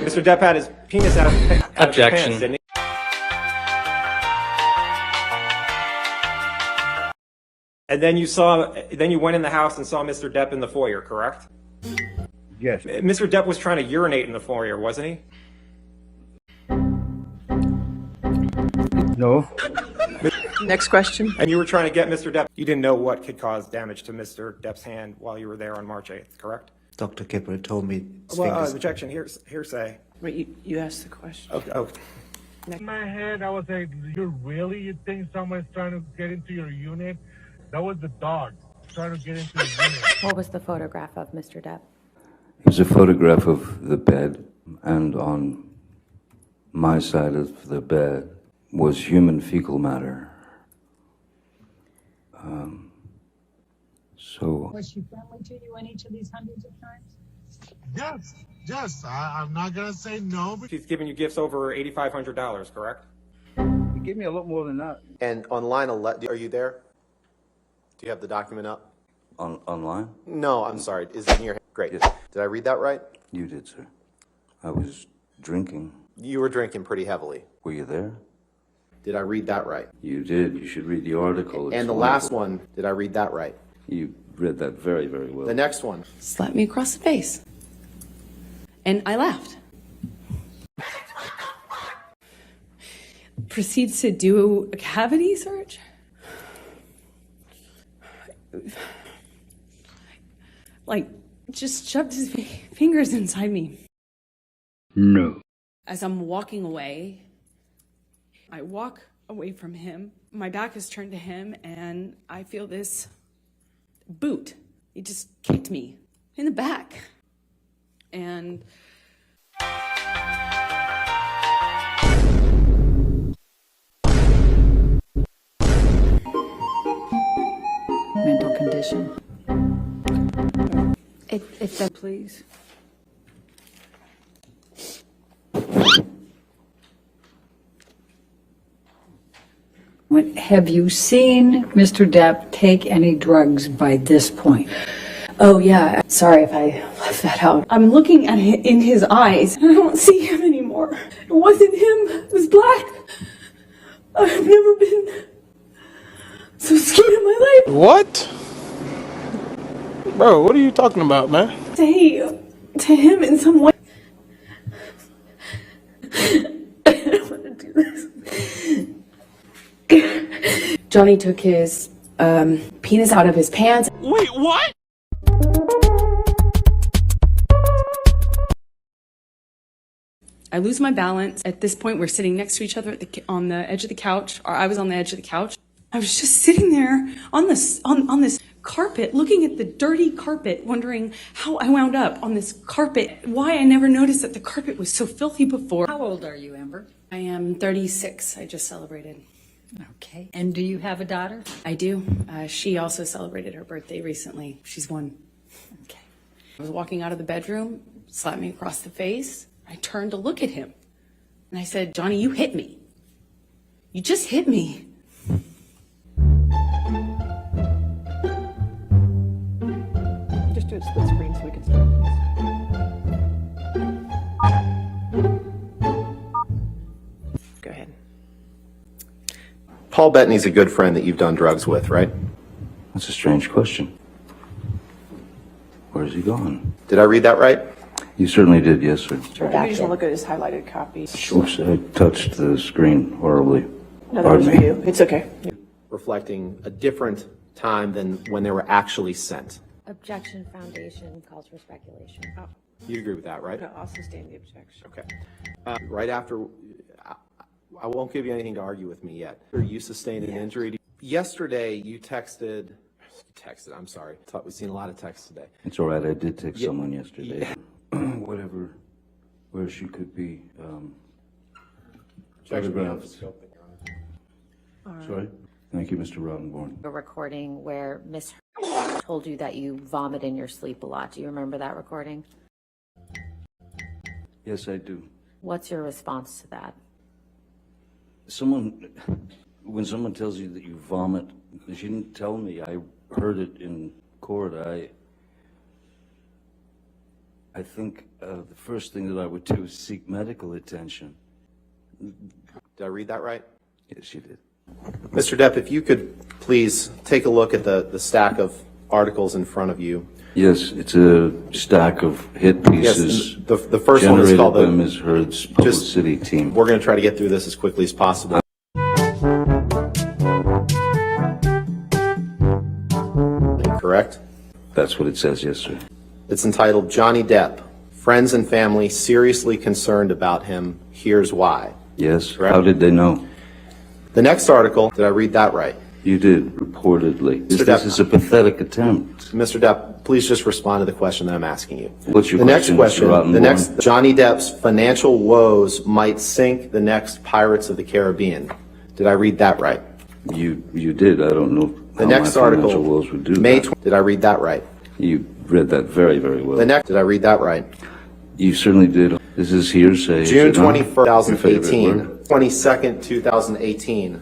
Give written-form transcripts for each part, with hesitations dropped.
Mr. Depp had his penis out of his Objection. pants, didn't he? And then you went in the house and saw Mr. Depp in the foyer, correct? Yes. Mr. Depp was trying to urinate in the foyer, wasn't he? No. Next question. And you were trying to get Mr. Depp. You didn't know what could cause damage to Mr. Depp's hand while you were there on March 8th, correct? Dr. Kipper told me his Well, fingers. objection, hearsay. Wait, you asked the question. Okay. In my head, I was like, you think someone's trying to get into your unit? That was the dog trying to get into the unit. What was the photograph of Mr. Depp? It was a photograph of the bed, and on my side of the bed was human fecal matter. Was she friendly to you in each of these hundreds of times? Yes. I'm not gonna say no. She's giving you gifts over $8,500, correct? You give me a lot more than that. And on line 11, are you there? Do you have the document up? Online? No, I'm sorry. Is it in your hand? Great. Yes. Did I read that right? You did, sir. I was drinking. You were drinking pretty heavily. Were you there? Did I read that right? You did. You should read the article. It's And the last one, did I read that right? You read that very, very well. The next one. Slapped me across the face. And I laughed. Proceeds to do a cavity search. Like, just shoved his fingers inside me. No. As I'm walking away, I walk away from him. My back is turned to him, and I feel this boot. He just kicked me in the back. And Mental condition. If the please. Have you seen Mr. Depp take any drugs by this point? Oh yeah, sorry if I left that out. I'm looking at it in his eyes, and I don't see him anymore. It wasn't him, it was black. I've never been so scared in my life. What? Bro, what are you talking about, man? Say to him in some way. I don't want to do this. Johnny took his penis out of his pants. Wait, what? I lose my balance. At this point, we're sitting next to each other on the edge of the couch, or I was on the edge of the couch. I was just sitting there on this carpet, looking at the dirty carpet, wondering how I wound up on this carpet, why I never noticed that the carpet was so filthy before. How old are you, Amber? I am 36. I just celebrated. Okay. And do you have a daughter? I do. She also celebrated her birthday recently. She's 1. Okay. I was walking out of the bedroom, slapped me across the face. I turned to look at him, and I said, "Johnny, you hit me. You just hit me." just do it split screen so we can start, please. Go ahead. Paul Bettany's a good friend that you've done drugs with, right? That's a strange question. Where's he gone? Did I read that right? You certainly did, yes, sir. Maybe just look at his highlighted copy. Oops, I touched the screen horribly. No, that was Pardon me. you. It's okay. Reflecting a different time than when they were actually sent. Objection foundation calls for speculation. Oh, You agree with that, right? I'll sustain the objection. Okay. Right after, I won't give you anything to argue with me yet. You sustained an injury. Yesterday, you texted, I'm sorry. We've seen a lot of texts today. It's all right, I did text someone yesterday. Whatever, where she could be, photographs. Sorry? Thank you, Mr. Rottenborn. A recording where Miss told you that you vomit in your sleep a lot. Do you remember that recording? Yes, I do. What's your response to that? When someone tells you that you vomit, she didn't tell me. I heard it in court. I think the first thing that I would do is seek medical attention. Did I read that right? Yes, you did. Mr. Depp, if you could please take a look at the stack of articles in front of you. Yes, it's a stack of hit pieces. Yes, the first one is generated called by the. Ms. Heard's publicity team. We're going to try to get through this as quickly as possible. Correct? That's what it says, yes, sir. It's entitled Johnny Depp. Friends and family seriously concerned about him. Here's why. Yes. Correct. How did they know? The next article, did I read that right? You did, reportedly. Mr. This Depp. is a pathetic attempt. Mr. Depp, please just respond to the question that I'm asking you. What's your The next question, Mr. question, the Rottenborn? next, Johnny Depp's financial woes might sink the next Pirates of the Caribbean. Did I read that right? You did. I don't know The how next my article, financial woes would do May that. did I read that right? You read that very, very well. The next, did I read that right? You certainly did. This is hearsay. is June it not? 21st, Your favorite 2018, word? 22nd, 2018.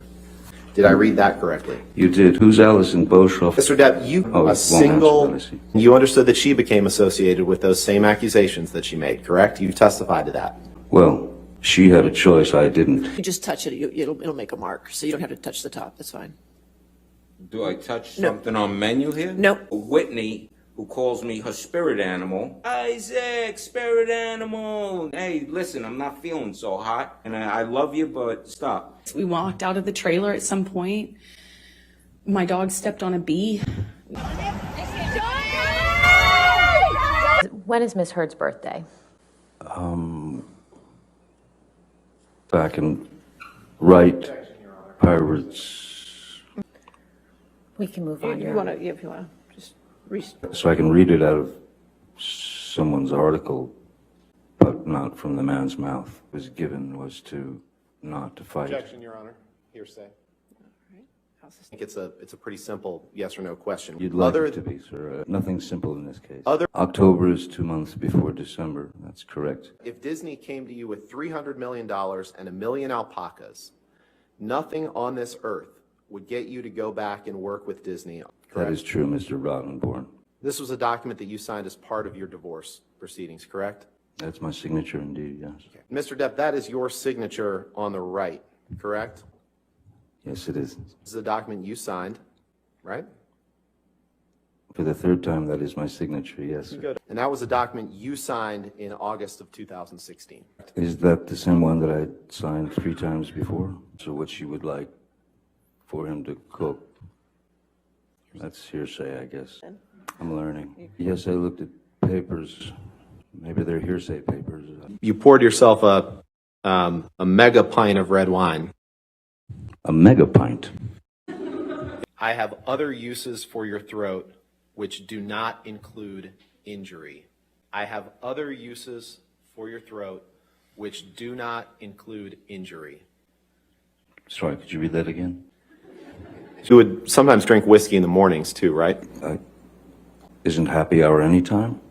Did I read that correctly? You did. Who's Alison Boshoff? Mr. Depp, you, Oh, it a won't single, answer, you understood that she became associated with those same accusations that she made, correct? You testified to that. Well, she had a choice. I didn't. You just touch it, it'll make a mark, so you don't have to touch the top, that's fine. Do I touch No. something on menu here? No. Whitney, who calls me her spirit animal. Isaac, spirit animal. Hey, listen, I'm not feeling so hot, and I love you, but stop. We walked out of the trailer at some point. My dog stepped on a bee. When is Miss Heard's birthday? Back in Pirates. We can move on. If you want to, just So I can read it out of someone's article, but not from the man's mouth. Was given was to not to fight. Objection, Your Honor. Hearsay. I think it's a pretty simple yes or no question. You'd like it to be, sir. Nothing simple in this case. Other- October is 2 months before December. That's correct. If Disney came to you with $300 million and 1 million alpacas, nothing on this earth would get you to go back and work with Disney, That correct? is true, Mr. Rottenborn. This was a document that you signed as part of your divorce proceedings, correct? That's my signature indeed, yes. Mr. Depp, that is your signature on the right, correct? Yes, it is. This is a document you signed, right? For the third time, that is my signature, yes. Sir. And that was a document you signed in August of 2016. Is that the same one that I signed 3 times before? So what you would like for him to cook? That's hearsay, I guess. I'm learning. Yes, I looked at papers. Maybe they're hearsay papers. You poured yourself a mega pint of red wine. A mega pint. I have other uses for your throat which do not include injury. I have other uses for your throat which do not include injury. Sorry, could you read that again? You would sometimes drink whiskey in the mornings too, right? Isn't happy hour any time?